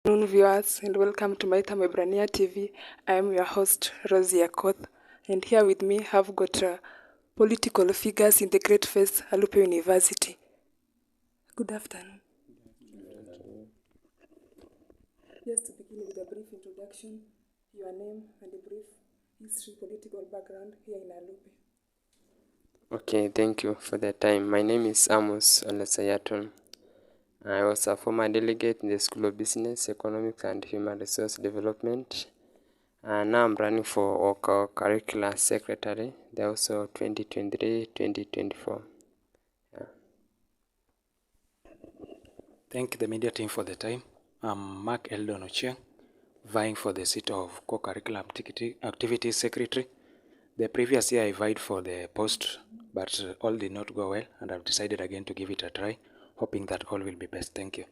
Afternoon viewers and welcome to Maitha Mebrania TV. I am your host Rosie Akoth, and here with me have got political figures in the great face Alupe University. Good afternoon. Just to begin with a brief introduction, your name and a brief history, political background here in Alupe. Okay, thank you for the time. My name is Amos Olasayaton. I was a former delegate in the School of Business, Economics and Human Resource Development. Now I'm running for curricular secretary. They're also 2023-2024. Thank the media team for the time. I'm Mark Eldon Ochieng, vying for the seat of co-curricular activities secretary. The previous year I vied for the post, but all did not go well, and I've decided again to give it a try, hoping that all will be best. Thank you.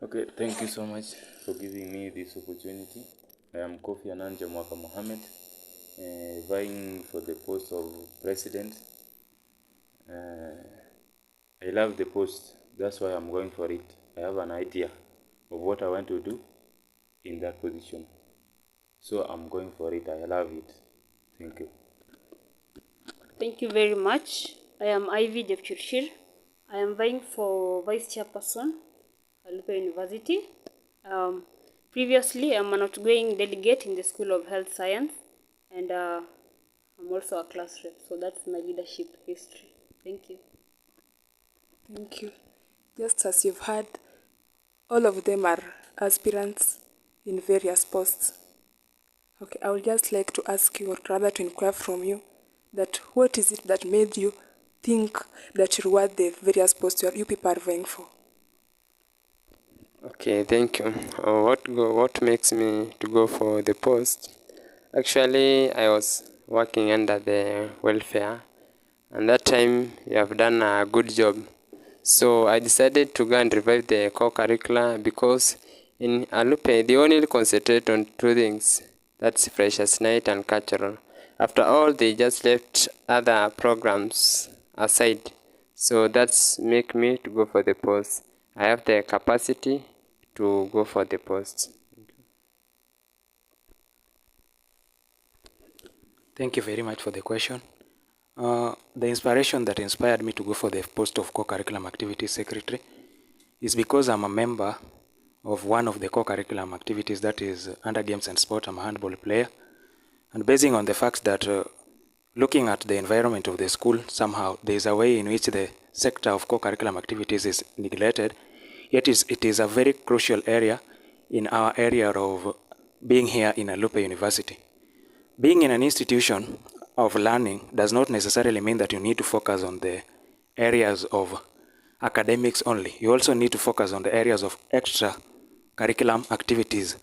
Okay, thank you so much for giving me this opportunity. I am Kofi Annan Jamwaka Mohammed, vying for the post of president. I love the post, that's why I'm going for it. I have an idea of what I want to do in that position. So I'm going for it, I love it. Thank you. Thank you very much. I am Ivy Jepchirchir. I am vying for Vice Chairperson at Alupe University. Previously, I'm an outgoing delegate in the School of Health Science, and I'm also a class rep, so that's my leadership history. Thank you. Thank you. Just as you've heard, all of them are aspirants in various posts. Okay, I would just like to ask you, or rather to inquire from you, that what is it that made you think that you were the various posts you people are vying for? Okay, thank you. What makes me to go for the post? Actually, I was working under the welfare, and that time you have done a good job. So I decided to go and revive the co-curricular because in Alupe they only concentrate on two things. That's Freshers Night and Cultural. After all, they just left other programs aside. So that's make me to go for the post. I have the capacity to go for the post. Thank you very much for the question. The inspiration that inspired me to go for the post of co-curriculum activities secretary is because I'm a member of one of the co-curriculum activities, that is under games and sport. I'm a handball player, and basing on the fact that looking at the environment of the school, somehow there is a way in which the sector of co-curriculum activities is neglected, yet it is a very crucial area in our area of being here in Alupe University. Being in an institution of learning does not necessarily mean that you need to focus on the areas of academics only. You also need to focus on the areas of extra curriculum activities.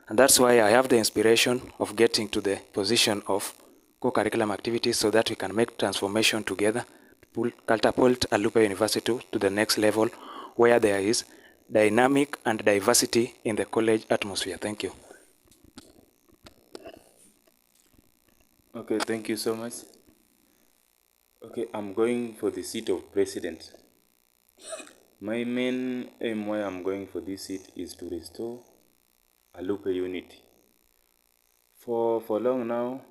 And that's why I have the inspiration of getting to the position of co-curriculum activities so that we can make transformation together, catapult Alupe University to the next level where there is dynamic and diversity in the college atmosphere. Thank you. Okay, thank you so much. Okay, I'm going for the seat of president. My main aim why I'm going for this seat is to restore Alupe unity. For long now,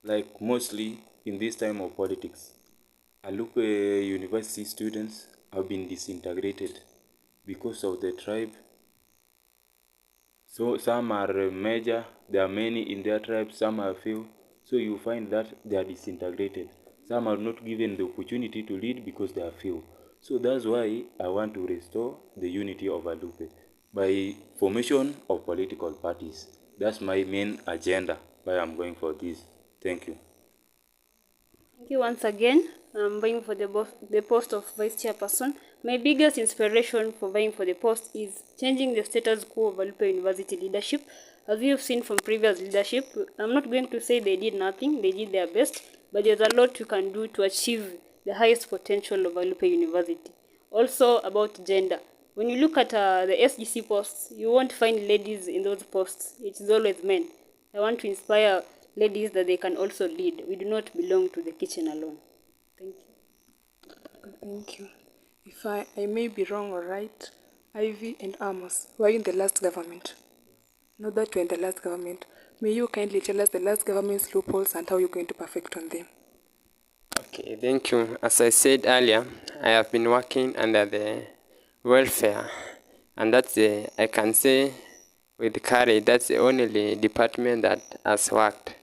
like mostly in this time of politics, Alupe University students have been disintegrated because of the tribe. So some are major, there are many in their tribe, some are few. So you find that they are disintegrated. Some are not given the opportunity to lead because they are few. So that's why I want to restore the unity of Alupe by formation of political parties. That's my main agenda why I'm going for this. Thank you. Thank you once again. I'm vying for the post of Vice Chairperson. My biggest inspiration for vying for the post is changing the status quo of Alupe University leadership. As we have seen from previous leadership, I'm not going to say they did nothing, they did their best, but there's a lot you can do to achieve the highest potential of Alupe University. Also about gender. When you look at the SGC posts, you won't find ladies in those posts. It is always men. I want to inspire ladies that they can also lead. We do not belong to the kitchen alone. Thank you. Thank you. If I may be wrong or right, Ivy and Amos were in the last government. Not that we're in the last government. May you kindly tell us the last government's loopholes and how you're going to perfect on them? Okay, thank you. As I said earlier, I have been working under the welfare, and I can say with courage, that's the only department that has worked.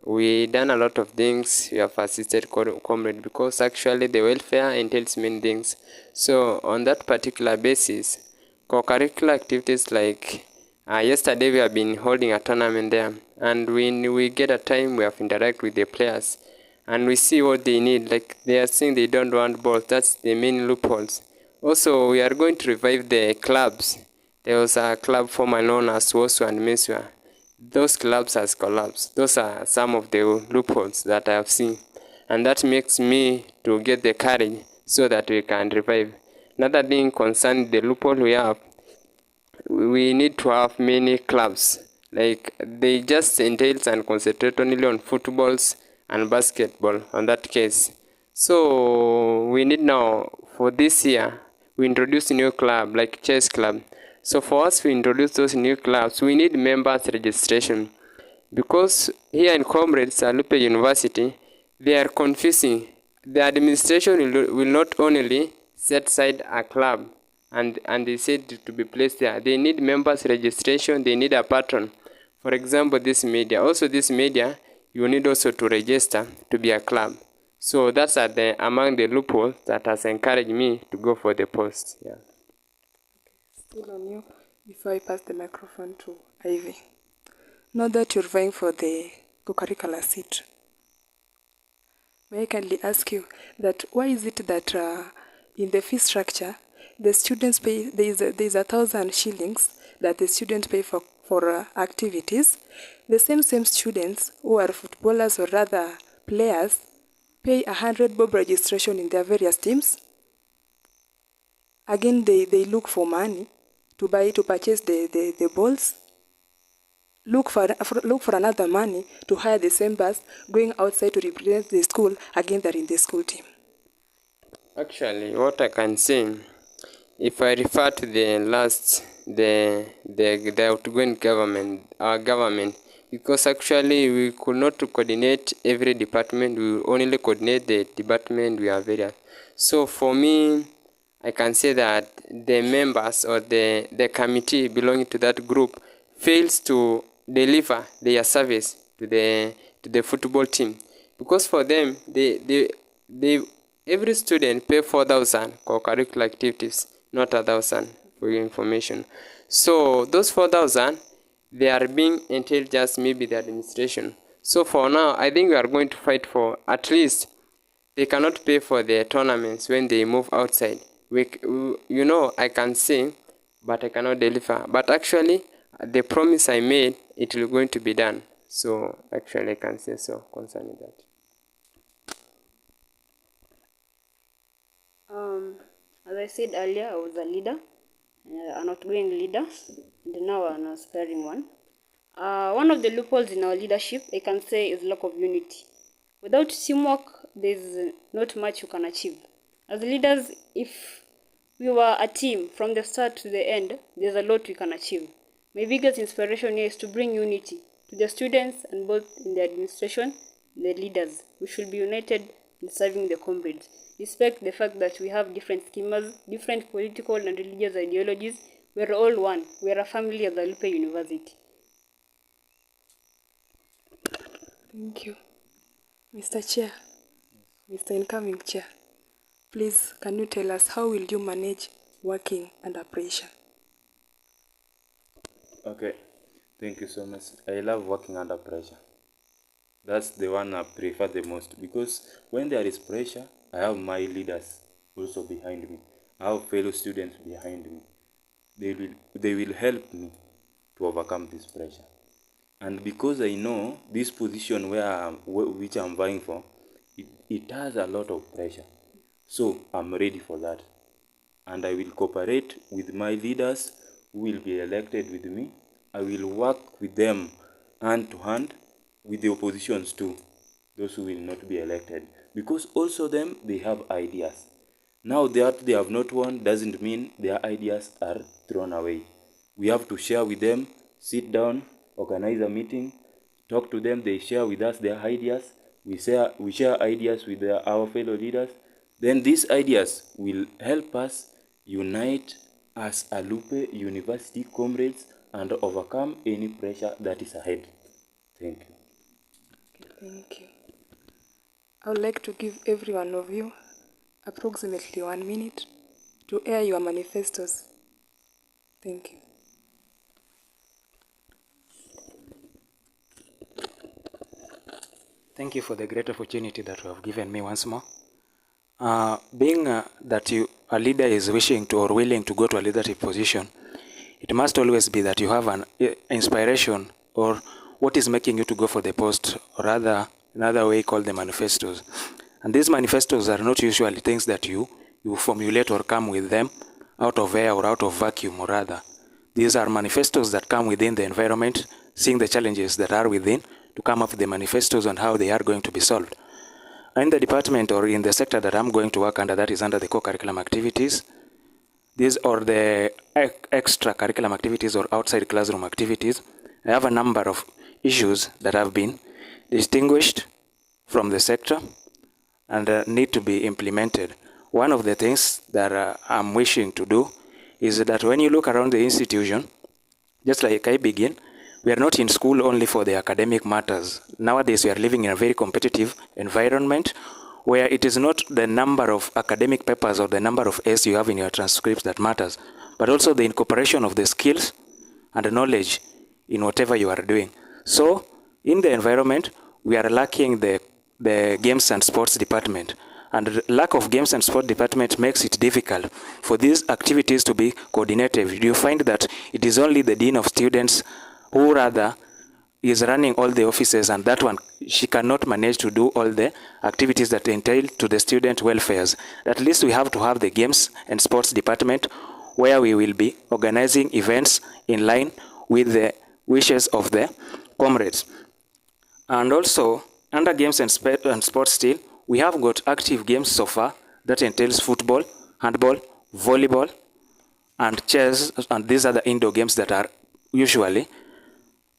We done a lot of things. We have assisted comrade because actually the welfare entails many things. So on that particular basis, co-curricular activities like yesterday we have been holding a tournament there, and when we get a time we have interact with the players and we see what they need. Like they are saying they don't want balls. That's the main loopholes. Also, we are going to revive the clubs. There was a club formerly known as Wosu and Mesua. Those clubs has collapsed. Those are some of the loopholes that I have seen, and that makes me to get the courage so that we can revive. Another thing concerning the loophole we have, we need to have many clubs. Like they just entails and concentrate only on footballs and basketball on that case. So we need now for this year we introduce a new club like chess club. So for us to introduce those new clubs, we need members registration because here in Comrades Lupe University, they are confusing. The administration will not only set aside a club and they said to be placed there. They need members registration, they need a patron. For example, this media. Also this media, you need also to register to be a club. So that's among the loopholes that has encouraged me to go for the post. Yeah. Still on you before I pass the microphone to Ivy. Now that you're vying for the co-curricular seat, may I kindly ask you that why is it that in the fee structure, the students pay, there is 1,000 shillings that the students pay for activities. The same students who are footballers or rather players pay 100 bob registration in their various teams. Again, they look for money to purchase the balls. Look for another money to hire the same bus going outside to represent the school. Again, they're in the school team. Actually, what I can say, if I refer to the outgoing government, our government, because actually we could not coordinate every department, we only coordinate the department we are various. So for me, I can say that the members or the committee belonging to that group fails to deliver their service to the football team, because for them they every student pay 4,000 for curricular activities, not 1,000 for your information. So those 4,000 they are being entailed just maybe the administration. So for now, I think we are going to fight for at least they cannot pay for their tournaments when they move outside. I can say, but I cannot deliver. But actually, the promise I made, it will going to be done. So actually, I can say so concerning that. As I said earlier, I was a leader, an outgoing leader, and now an aspiring one. One of the loopholes in our leadership, I can say, is lack of unity. Without teamwork, there's not much you can achieve. As leaders, if we were a team from the start to the end, there's a lot we can achieve. My biggest inspiration here is to bring unity to the students and both in the administration, the leaders. We should be united in serving the comrades. Respect the fact that we have different schemas, different political and religious ideologies. We're all one. We're a family at the Lupe University. Thank you. Mr. Chair, Mr. Incoming Chair, please can you tell us how will you manage working under pressure? Okay, thank you so much. I love working under pressure. That's the one I prefer the most, because when there is pressure, I have my leaders also behind me. I have fellow students behind me. They will help me to overcome this pressure. And because I know this position which I'm vying for, it has a lot of pressure. So I'm ready for that. And I will cooperate with my leaders who will be elected with me. I will work with them hand to hand with the oppositions too, those who will not be elected. Because also them, they have ideas. Now that they have not won doesn't mean their ideas are thrown away. We have to share with them, sit down, organize a meeting, talk to them, they share with us their ideas, we share ideas with our fellow leaders. Then these ideas will help us unite as Alupe University comrades and overcome any pressure that is ahead. Thank you. Thank you. I would like to give every one of you approximately 1 minute to air your manifestos. Thank you. Thank you for the great opportunity that you have given me once more. Being that a leader is wishing to or willing to go to a leadership position, it must always be that you have an inspiration or what is making you to go for the post, or rather another way called the manifestos. And these manifestos are not usually things that you formulate or come with them out of air or out of vacuum, or rather. These are manifestos that come within the environment, seeing the challenges that are within, to come up with the manifestos on how they are going to be solved. In the department or in the sector that I'm going to work under, that is under the co-curriculum activities, these are the extra curriculum activities or outside classroom activities. I have a number of issues that have been distinguished from the sector and need to be implemented. One of the things that I'm wishing to do is that when you look around the institution, just like I begin, we are not in school only for the academic matters. Nowadays, we are living in a very competitive environment where it is not the number of academic papers or the number of A's you have in your transcripts that matters, but also the incorporation of the skills and the knowledge in whatever you are doing. So, in the environment, we are lacking the games and sports department. And the lack of games and sport department makes it difficult for these activities to be coordinated. You find that it is only the dean of students who rather is running all the offices, and that one, she cannot manage to do all the activities that entail to the student welfares. At least we have to have the games and sports department where we will be organizing events in line with the wishes of the comrades. And also, under games and sports still, we have got active games so far that entails football, handball, volleyball, and chess, and these are the indoor games that are usually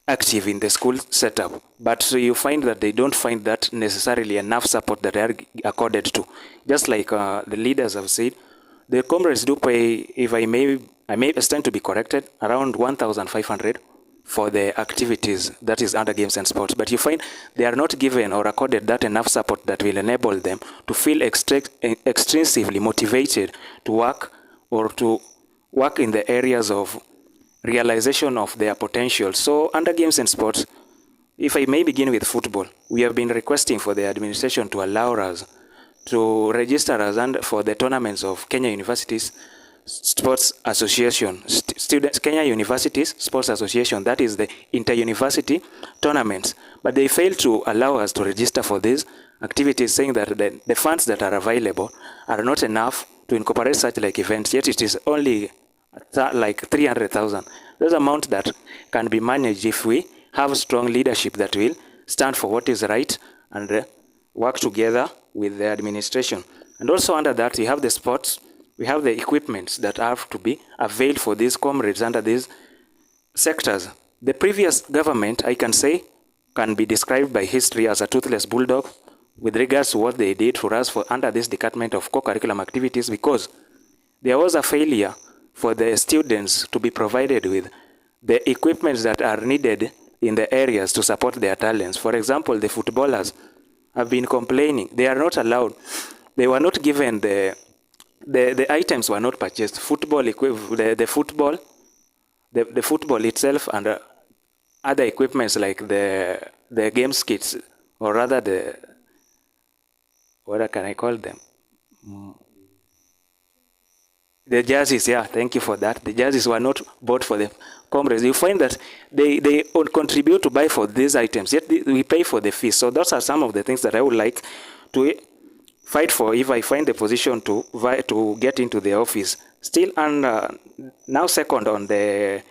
active in the school setup, but you find that they don't find that necessarily enough support that they are accorded to. Just like the leaders have said, the comrades do pay, if I may stand to be corrected, around 1,500 for the activities that is under games and sports, but you find they are not given or accorded that enough support that will enable them to feel extrinsically motivated to work or to work in the areas of realization of their potential. So under games and sports, if I may begin with football, we have been requesting for the administration to allow us to register us and for the tournaments of Kenya Universities Sports Association, Kenya Universities Sports Association, that is the inter-university tournaments. But they failed to allow us to register for these activities, saying that the funds that are available are not enough to incorporate such like events, yet it is only like 300,000. Those amount that can be managed if we have strong leadership that will stand for what is right and work together with the administration. And also under that, we have the sports, we have the equipments that have to be availed for these comrades under these sectors. The previous government, I can say, can be described by history as a toothless bulldog with regards to what they did for us for under this department of co-curriculum activities, because there was a failure for the students to be provided with the equipments that are needed in the areas to support their talents. For example, the footballers have been complaining. They are not allowed. They were not given the items were not purchased. The football itself and other equipments like the games kits, or rather what can I call them? The jerseys, yeah, thank you for that. The jerseys were not bought for the comrades. You find that they contribute to buy for these items, yet we pay for the fees. So those are some of the things that I would like to fight for if I find the position to get into the office. Still, and now second on the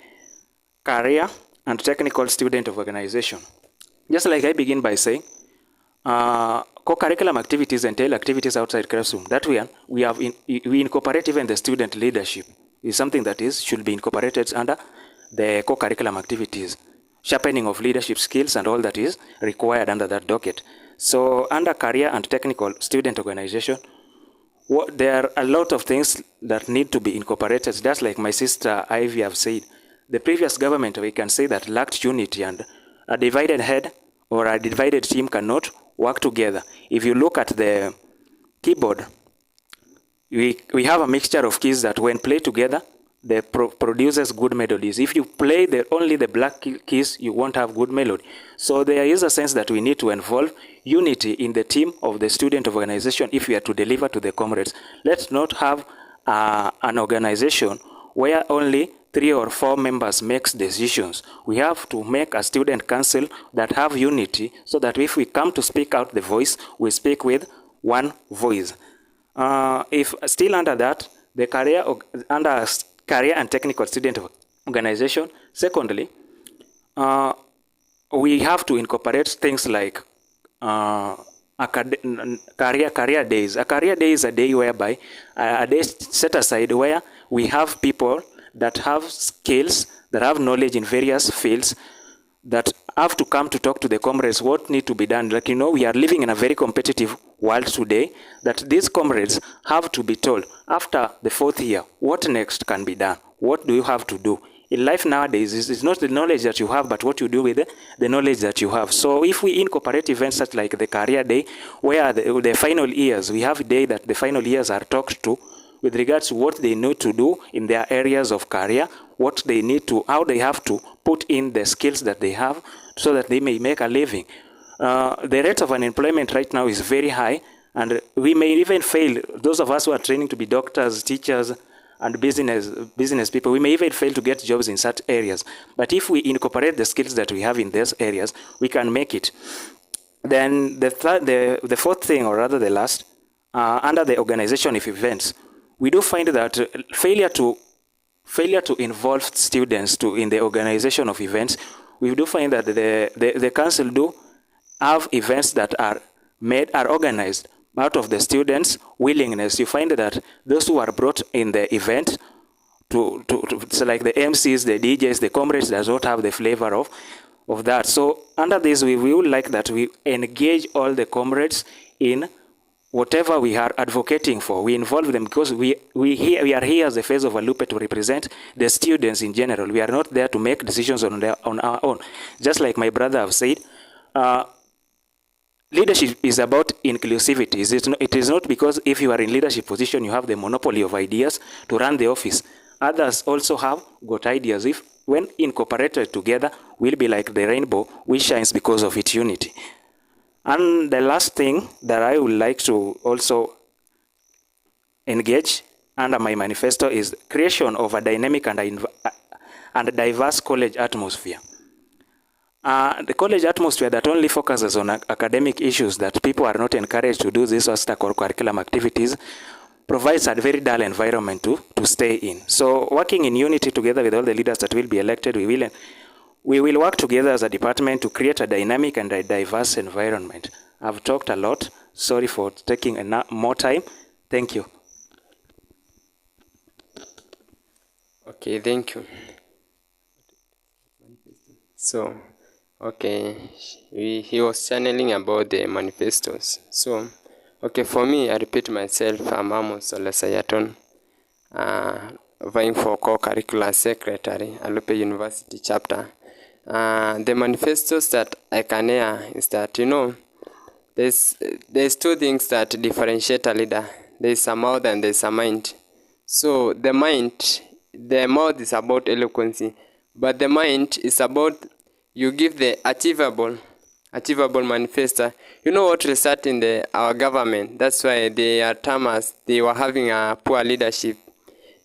career and technical student of organization. Just like I begin by saying, co-curriculum activities entail activities outside classroom. That we incorporate even the student leadership is something that should be incorporated under the co-curriculum activities, sharpening of leadership skills and all that is required under that docket. So under career and technical student organization, there are a lot of things that need to be incorporated, just like my sister Ivy have said. The previous government, we can say that lacked unity, and a divided head or a divided team cannot work together. If you look at the keyboard, we have a mixture of keys that when played together, they produces good melodies. If you play only the black keys, you won't have good melody. So there is a sense that we need to involve unity in the team of the student organization if we are to deliver to the comrades. Let's not have an organization where only 3 or 4 members makes decisions. We have to make a student council that have unity, so that if we come to speak out the voice, we speak with one voice. If still under that, the under career and technical student organization, secondly, we have to incorporate things like career days. A career day is a day whereby a day set aside where we have people that have skills, that have knowledge in various fields, that have to come to talk to the comrades what need to be done. Like, we are living in a very competitive world today, that these comrades have to be told after the 4th year, what next can be done? What do you have to do? In life nowadays, it's not the knowledge that you have, but what you do with the knowledge that you have. So if we incorporate events such like the career day, where the final years, we have a day that the final years are talked to with regards to what they need to do in their areas of career, what they need to, how they have to put in the skills that they have so that they may make a living. The rate of unemployment right now is very high, and we may even fail. Those of us who are training to be doctors, teachers, and business people, we may even fail to get jobs in such areas. But if we incorporate the skills that we have in these areas, we can make it. Then the fourth thing, or rather the last, under the organization of events, we do find that failure to involve students in the organization of events, we do find that the council do have events that are organized out of the students' willingness. You find that those who are brought in the event so like the MCs, the DJs, the comrades does not have the flavor of that. So under this, we would like that we engage all the comrades in whatever we are advocating for. We involve them because we are here as the face of Alupe to represent the students in general. We are not there to make decisions on our own. Just like my brother have said, leadership is about inclusivity. It is not because if you are in leadership position, you have the monopoly of ideas to run the office. Others also have got ideas. If when incorporated together, will be like the rainbow, which shines because of its unity. And the last thing that I would like to also engage under my manifesto is creation of a dynamic and diverse college atmosphere. The college atmosphere that only focuses on academic issues, that people are not encouraged to do these curriculum activities, provides a very dull environment to stay in. So working in unity together with all the leaders that will be elected, we will work together as a department to create a dynamic and a diverse environment. I've talked a lot. Sorry for taking more time. Thank you. Okay, thank you. So, okay, he was channeling about the manifestos. So, okay, for me, I repeat myself, I'm Amos Olesayaton, vying for co-curricular secretary, Alupe University chapter. The manifestos that I can hear is that, there's two things that differentiate a leader. There's a mouth and there's a mind. So the mouth is about eloquency, but the mind is about you give the achievable manifesto. You know what result in our government? That's why they are termed as they were having a poor leadership.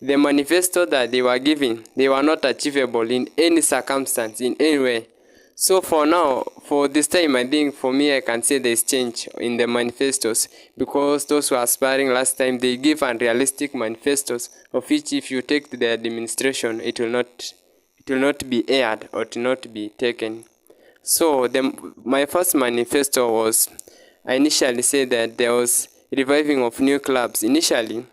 The manifesto that they were giving, they were not achievable in any circumstance, in any way. So for now, for this time, I think for me, I can say there's change in the manifestos, because those who are aspiring last time, they give unrealistic manifestos, of which if you take to the administration, it will not be aired or it will not be taken. So my first manifesto was I initially said that there was reviving of new clubs. Initially,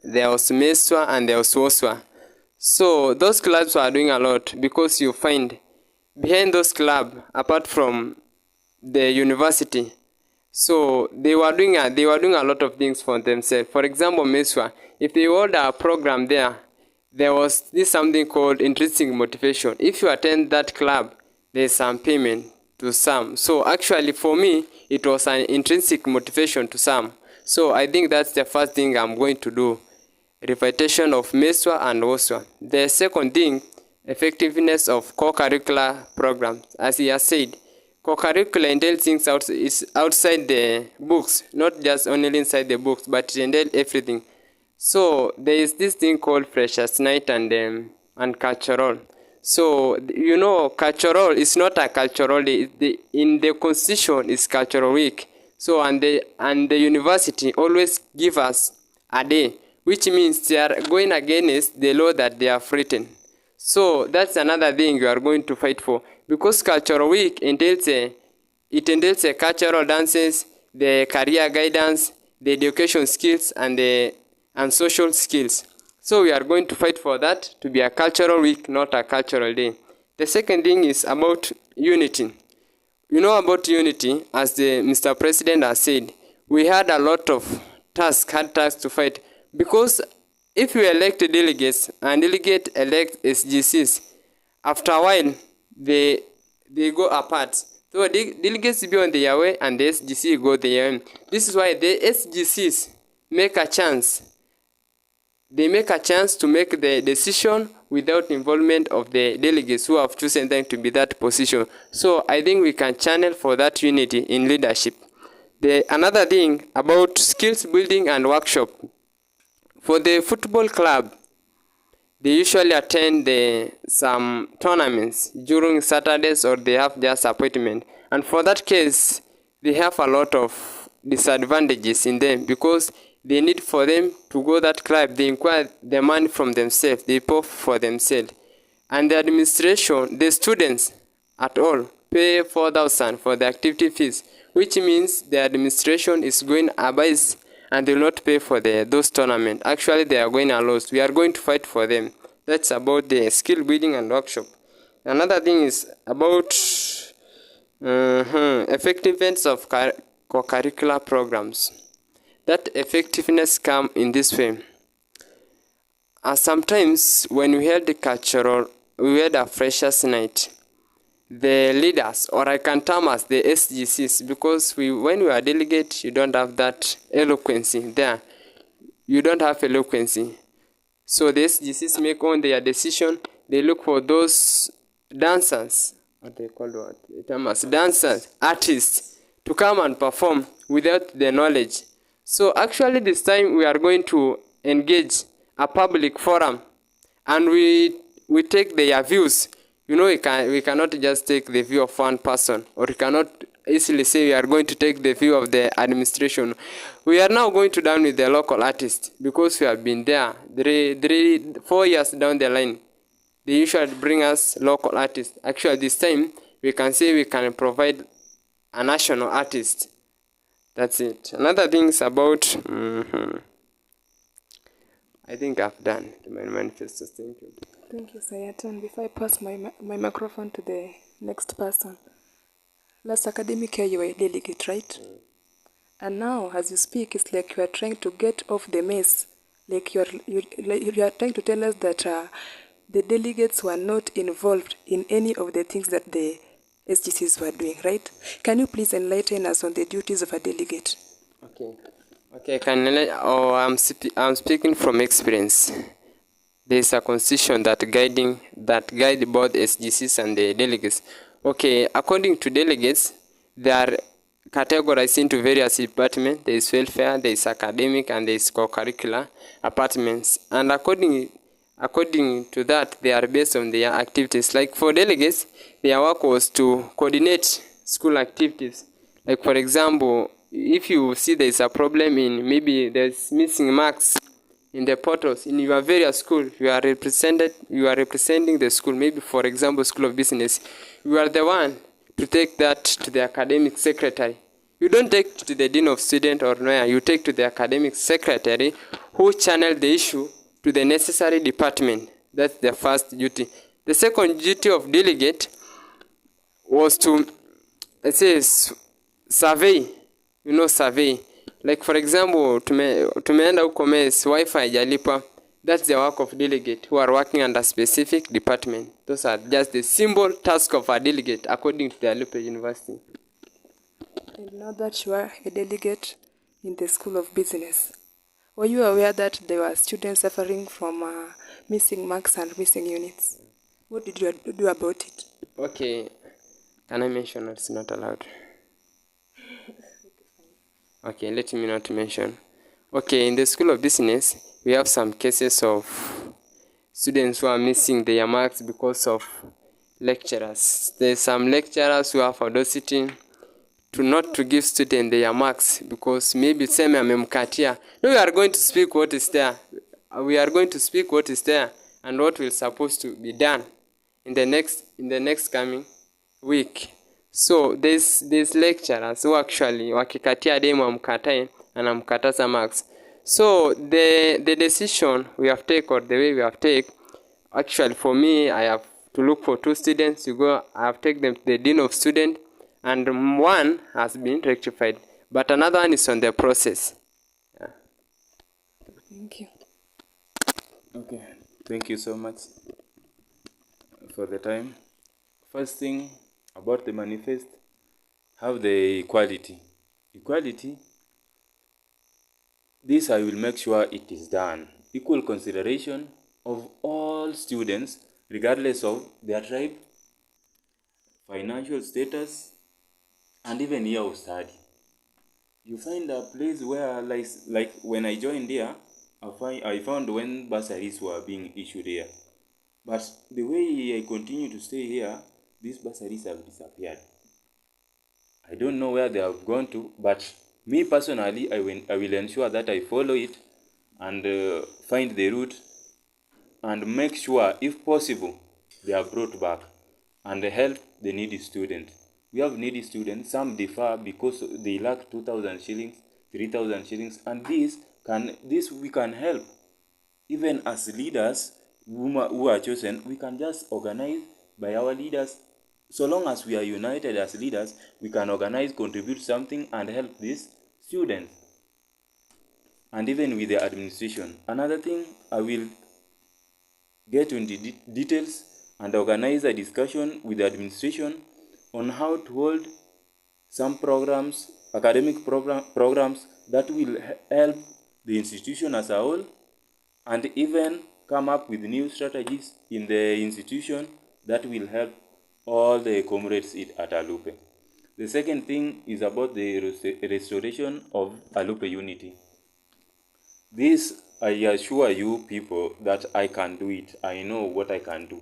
there was Meswa and there was Woswa. So those clubs were doing a lot, because you find behind those clubs, apart from the university, so they were doing a lot of things for themselves. For example, Meswa, if they hold a program there was this something called intrinsic motivation. If you attend that club, there's some payment to some. So actually for me, it was an intrinsic motivation to some. So I think that's the first thing I'm going to do. Revitalization of Meswa and Woswa. The second thing, effectiveness of co-curricular programs. As he has said, co-curricular entails things outside the books, not just only inside the books, but it entails everything. So there is this thing called Freshers Night and cultural. So you know, cultural is not a cultural day. In the constitution is cultural week. So and the university always give us a day, which means they are going against the law that they have written. So that's another thing you are going to fight for, because cultural week entails a cultural dances, the career guidance, the education skills, and social skills. So we are going to fight for that to be a cultural week, not a cultural day. The second thing is about unity. You know about unity, as the Mr. President has said, we had a lot of hard tasks to fight, because if we elect delegates and delegate elect SGCs, after a while they go apart. So delegates be on their way and the SGC go their way. This is why the SGCs make a chance. They make a chance to make the decision without involvement of the delegates who have chosen them to be that position. So I think we can channel for that unity in leadership. Another thing about skills building and workshop. For the football club, they usually attend some tournaments during Saturdays, or they have just appointment. And for that case, they have a lot of disadvantages in them, because they need for them to go that club, they inquire the money from themselves, they pay for themselves. And the administration, the students at all, pay 4,000 for the activity fees, which means the administration is going abyss and they will not pay for those tournaments. Actually, they are going a loss. We are going to fight for them. That's about the skill building and workshop. Another thing is about effectiveness of co-curricular programs. That effectiveness come in this way. Sometimes when we had we had a freshers night, the leaders, or I can term as the SGCs, because when we are delegate, you don't have that eloquency there. You don't have eloquency. So the SGCs make on their decision. They look for those dancers, dancers, artists, to come and perform without the knowledge. So actually this time we are going to engage a public forum, and we take their views. You know, we cannot just take the view of one person, or we cannot easily say we are going to take the view of the administration. We are now going to down with the local artists, because we have been there 4 years down the line. They usually bring us local artists. Actually this time we can say we can provide a national artist. That's it. Another thing is about I think I've done my manifesto. Thank you. Thank you, Sayatan. Before I pass my microphone to the next person, last academic year you were a delegate, right? And now, as you speak, it's like you are trying to get off the mess. Like you are trying to tell us that the delegates were not involved in any of the things that the SGCs were doing, right? Can you please enlighten us on the duties of a delegate? Okay. I'm speaking from experience. There is a constitution that guide both SGCs and the delegates. Okay, according to delegates, they are categorized into various departments. There is welfare, there is academic, and there is co-curricular departments. And according to that, they are based on their activities. Like for delegates, their work was to coordinate school activities. Like for example, if you see there is a problem in maybe there's missing marks in the portals in your various school, you are representing the school. Maybe for example, School of Business, you are the one to take that to the academic secretary. You don't take to the dean of student or nowhere, you take to the academic secretary, who channel the issue to the necessary department. That's the first duty. The second duty of delegate was to, let's say, survey. You know, survey. Like for example, tumeenda huko mess, wifi haijalipa. That's the work of delegate who are working under specific department. Those are just the simple task of a delegate according to the Alupe University. And now that you are a delegate in the School of Business, were you aware that there were students suffering from missing marks and missing units? What did you do about it? Okay, can I mention it's not allowed? Okay, let me not mention. Okay, in the School of Business, we have some cases of students who are missing their marks because of lecturers. There's some lecturers who have audacity to not to give students their marks because maybe same amemkatia. No, we are going to speak what is there. We are going to speak what is there and what will supposed to be done in the next coming week. So there's lecturers who actually wakikatia demo amkatae anamkataza marks. So the decision we have taken, or the way we have taken, actually for me, I have to look for 2 students. I have taken them to the dean of student, and one has been rectified, but another one is on the process. Yeah. Thank you. Okay, thank you so much for the time. First thing about the manifest, have the equality. Equality, this I will make sure it is done. Equal consideration of all students, regardless of their tribe, financial status, and even year of study. You find a place where, like when I joined here, I found when bursaries were being issued here. But the way I continue to stay here, these bursaries have disappeared. I don't know where they have gone to, but me personally, I will ensure that I follow it and find the route and make sure, if possible, they are brought back and help the needy students. We have needy students, some differ because they lack 2,000 shillings, 3,000 shillings, and this we can help. Even as leaders who are chosen, we can just organize by our leaders. So long as we are united as leaders, we can organize, contribute something, and help these students. And even with the administration. Another thing, I will get into details and organize a discussion with the administration on how to hold some programs, academic programs that will help the institution as a whole, and even come up with new strategies in the institution that will help all the comrades at Alupe. The second thing is about the restoration of Alupe unity. This, I assure you people that I can do it. I know what I can do.